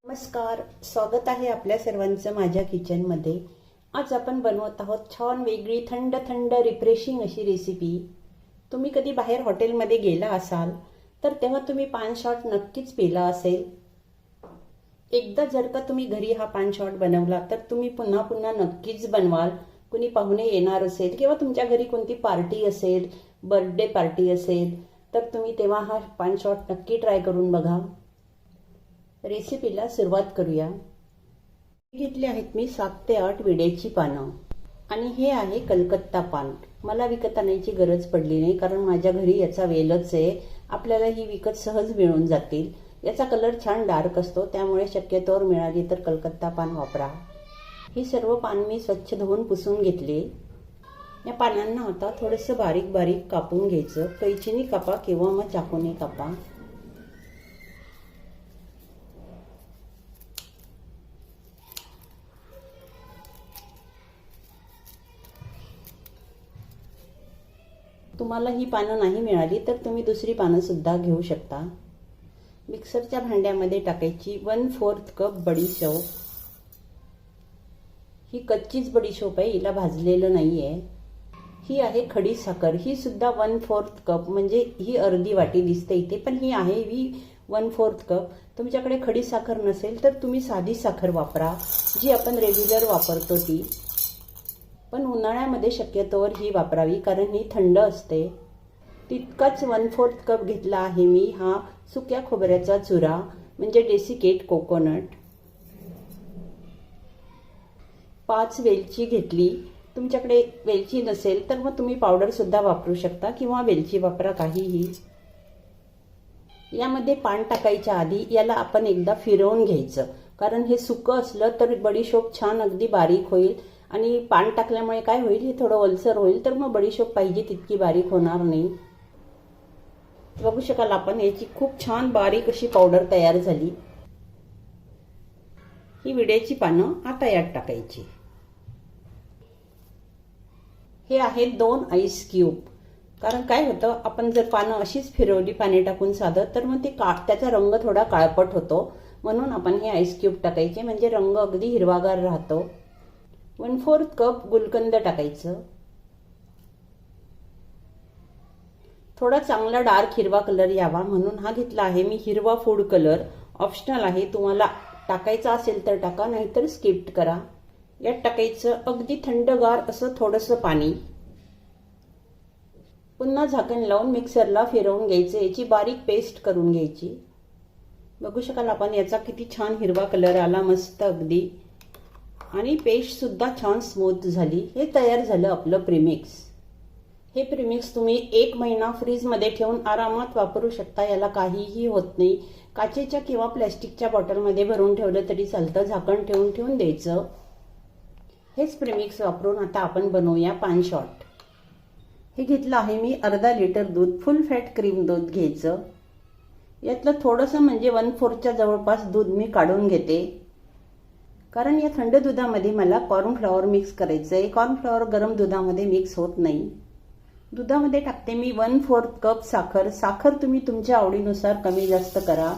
नमस्कार, स्वागत आहे आपल्या सर्वांचं माझ्या किचनमध्ये। आज आपण बनवत आहोत छान वेगळी थंड थंड रिफ्रेशिंग अशी रेसिपी। तुम्ही कधी बाहेर हॉटेलमध्ये गेला असाल तर तेव्हा तुम्ही पान शॉट नक्कीच पिला असेल। एकदा जर का तुम्ही घरी हा पान शॉट बनवला तर तुम्ही पुन्हा पुन्हा नक्कीच बनवाल। कुणी पाहुणे येणार असेल किंवा तुमच्या घरी कोणती पार्टी असेल, बर्थडे पार्टी असेल तर तुम्ही तेव्हा हा पान शॉट नक्की ट्राय करून बघा। रेसिपीला सुरुवात करूया। घेतले आहेत मी 7 ते 8 विड्याची पानं आणि हे आहे कलकत्ता पान। मला विकत आणायची गरज पडली नाही कारण माझ्या घरी याचा वेलच आहे। आपल्याला ही विकत सहज मिळून जातील। याचा कलर छान डार्क असतो, त्यामुळे शक्यतोवर मिळाली तर कलकत्ता पान वापरा। ही सर्व पान मी स्वच्छ धुवून पुसून घेतले। या पानांना आता थोडंसं बारीक बारीक कापून घ्यायचं। कैचीने कापा किंवा मग चाकूने कापा। तुम्हाला ही पानं नाही मिळाली तर तुम्ही दुसरी पानं सुद्धा घेऊ शकता। मिक्सरच्या भांड्यामध्ये टाकायची 1/4 कप बडीशोप। ही कच्चीच बडीशोप आहे, हिला भाजलेलं नाहीये। ही आहे खडी साखर, ही सुद्धा 1/4 कप, म्हणजे ही अर्धी वाटी दिसते इथे, पण ही आहे 1/4 कप। तुमच्याकडे खडी साखर नसेल तर तुम्ही साधी साखर वापरा, जी आपण रेग्युलर वापरतो ती। पण उन्हाळ्यामध्ये शक्यतोवर ही वापरावी कारण ही थंड असते। तितकाच 1/4 कप घेतला आहे मी हा सुक्या खोबऱ्याचा चुरा, म्हणजे डेसिकेट कोकोनट। 5 वेलची घेतली। तुमच्याकडे वेलची नसेल तर मग तुम्ही पावडर सुद्धा वापरू शकता किंवा वेलची वापरा, काहीही। यामध्ये पान टाकायच्या आधी याला आपण एकदा फिरवून घ्यायचं, कारण हे सुकं असलं तर बडीशोप छान अगदी बारीक होईल आणि पान टाकल्यामुळे काय होईल, हे थोडं ओलसर होईल, तर मग बडीशोप पाहिजे तितकी बारीक होणार नाही। बघू शकाल आपण याची खूप छान बारीक अशी पावडर तयार झाली। ही विड्याची पानं आता यात टाकायची। हे आहेत 2 आईस क्यूब। कारण काय होतं, आपण जर पानं अशीच फिरवली पाणी टाकून साधं तर मग ते त्याचा रंग थोडा काळपट होतो, म्हणून आपण हे आईस क्यूब टाकायचे, म्हणजे रंग अगदी हिरवागार राहतो। 1/4 कप गुलकंद टाकायचं। थोडा चांगला डार्क हिरवा कलर यावा म्हणून हा घेतला आहे मी हिरवा फूड कलर। ऑप्शनल आहे, तुम्हाला टाकायचा असेल तर टाका, नाहीतर स्किप करा। यात टाकायचं अगदी थंडगार असं थोडंसं पाणी। पुन्हा झाकण लावून मिक्सरला फिरवून घ्यायचं, याची बारीक पेस्ट करून घ्यायची। बघू शकाल आपण याचा किती छान हिरवा कलर आला, मस्त अगदी, आणि पेस्ट सुद्धा छान स्मूथ झाली। हे तयार झालं आपलं प्रीमिक्स। हे प्रीमिक्स तुम्ही 1 महिना फ्रीजमध्ये ठेवून आरामात वापरू शकता, याला काहीही होत नाही। काचेच्या किंवा प्लॅस्टिकच्या बॉटलमध्ये भरून ठेवलं तरी चालतं, झाकण ठेवून द्यायचं। हेच प्रीमिक्स वापरून आता आपण बनवूया पान शॉट। हे घेतलं आहे मी अर्धा लिटर दूध, फुल फॅट क्रीम दूध घ्यायचं। यातलं थोडंसं म्हणजे 1/4च्या जवळपास दूध मी काढून घेते, कारण या थंड दुधामध्ये मला कॉर्नफ्लॉवर मिक्स करायचं आहे। कॉर्नफ्लॉवर गरम दुधामध्ये मिक्स होत नाही। दुधामध्ये टाकते मी 1/4 कप साखर। साखर तुम्ही तुमच्या आवडीनुसार कमी जास्त करा।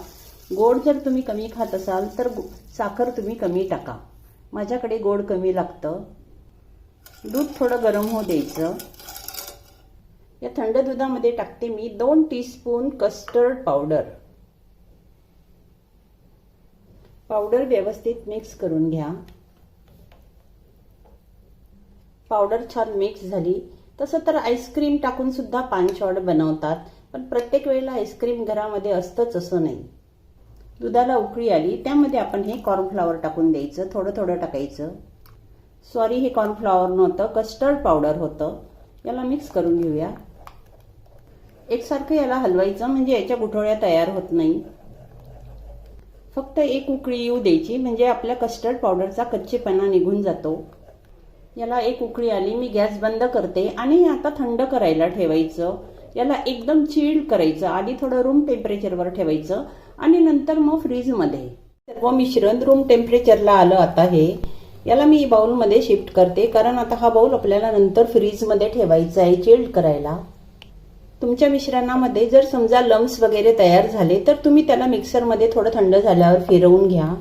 गोड जर तुम्ही कमी खात असाल तर साखर तुम्ही कमी टाका। माझ्याकडे गोड कमी लागतं। दूध थोडं गरम होऊ द्यायचं। या थंड दुधामध्ये टाकते मी 2 टीस्पून कस्टर्ड पावडर। पावडर व्यवस्थित मिक्स करून घ्या। पावडर छान मिक्स झाली। तसं तर आईस्क्रीम टाकून सुद्धा पान शॉट बनवतात, पण प्रत्येक वेळेला आईस्क्रीम घरामध्ये असतंच असं नाही। दुधाला उकळी आली, त्यामध्ये आपण हे कॉर्नफ्लॉवर टाकून द्यायचं, थोडं थोडं टाकायचं। सॉरी, हे कॉर्नफ्लॉवर नव्हतं, कस्टर्ड पावडर होतं। याला मिक्स करून घेऊया। एकसारखं याला हलवायचं, म्हणजे याच्या गुठळ्या तयार होत नाही। फक्त 1 उकळी येऊ द्यायची, म्हणजे आपल्या कस्टर्ड पावडरचा कच्चेपणा निघून जातो। याला 1 उकळी आली, मी गॅस बंद करते आणि आता थंड करायला ठेवायचं। याला एकदम चिल्ड करायचं, आधी थोडं रूम टेम्परेचरवर ठेवायचं आणि नंतर मग फ्रीजमध्ये। सर्व मिश्रण रूम टेम्परेचरला आलं आता हे। याला मी बाउलमध्ये शिफ्ट करते, कारण आता हा बाउल आपल्याला नंतर फ्रीजमध्ये ठेवायचा आहे चिल्ड करायला। तुमच्या मिश्रणामध्ये जर समजा लम्स वगैरे तयार झाले तर तुम्ही त्याला मिक्सरमध्ये थोडं थंड झाल्यावर फिरवून घ्या।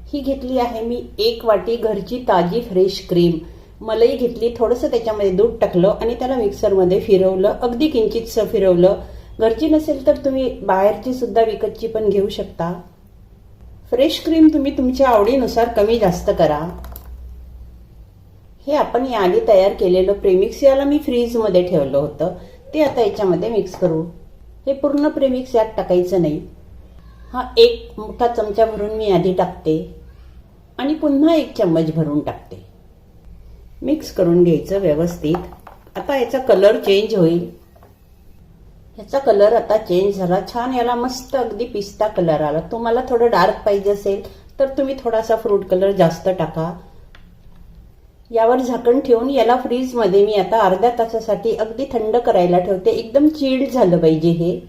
ही घेतली आहे मी 1 वाटी घरची ताजी फ्रेश क्रीम. मलाई घेतली, थोडंसं त्याच्यामध्ये दूध टाकलं आणि त्याला मिक्सरमध्ये फिरवलं, अगदी किंचितसं फिरवलं. घरची नसेल तर तुम्ही बाहेरची सुद्धा विकतची पण घेऊ शकता. फ्रेश क्रीम तुम्ही तुमच्या आवडीनुसार कमी जास्त करा. हे आपण याआधी तयार केलेलं प्रेमिक्स याला मी फ्रीजमध्ये ठेवलं होतं, ते आता याच्यामध्ये मिक्स करू. हे पूर्ण प्रेमिक्स यात टाकायचं नाही. हा 1 मोठा चमचा भरून मी आधी टाकते आणि पुन्हा 1 चम्मच भरून टाकते. मिक्स करून घ्यायचं व्यवस्थित. आता याचा कलर चेंज होईल. याचा कलर आता चेंज झाला, छान याला मस्त अगदी पिस्ता कलर आला. तुम्हाला थोडं डार्क पाहिजे असेल तर तुम्ही थोडासा फ्रूट कलर जास्त टाका. यावर झाकण ठेवून याला फ्रीजमध्ये मी आता अर्ध्या तासासाठी अगदी थंड करायला ठेवते. एकदम चिल्ड झालं पाहिजे हे.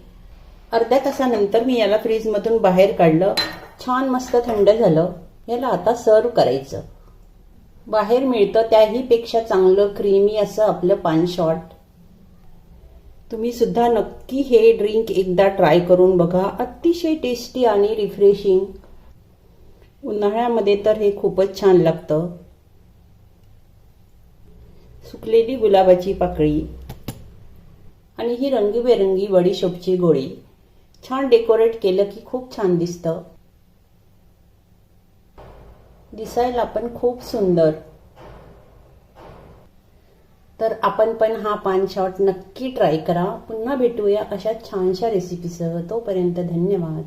अर्ध्या तासानंतर मी याला फ्रीजमधून बाहेर काढलं, छान मस्त थंड झालं. याला आता सर्व करायचं. बाहेर मिळतं त्याही पेक्षा चांगलं क्रीमी असं आपलं पान शॉट. तुम्ही सुद्धा नक्की हे ड्रिंक एकदा ट्राय करून बघा. अतिशय टेस्टी आणि रिफ्रेशिंग. उन्हाळ्यामध्ये तर हे खूपच छान लागतं. सुकलेली गुलाबाची पाकळी आणि ही रंगीबेरंगी बडीशोपची गोळी छान डेकोरेट केलं की खूप छान दिसतं. दिसायला पण खूप सुंदर. तर आपण पण हा पान शॉट नक्की ट्राय करा. पुन्हा भेटूया अशा छानशा रेसिपीसह. तोपर्यंत धन्यवाद.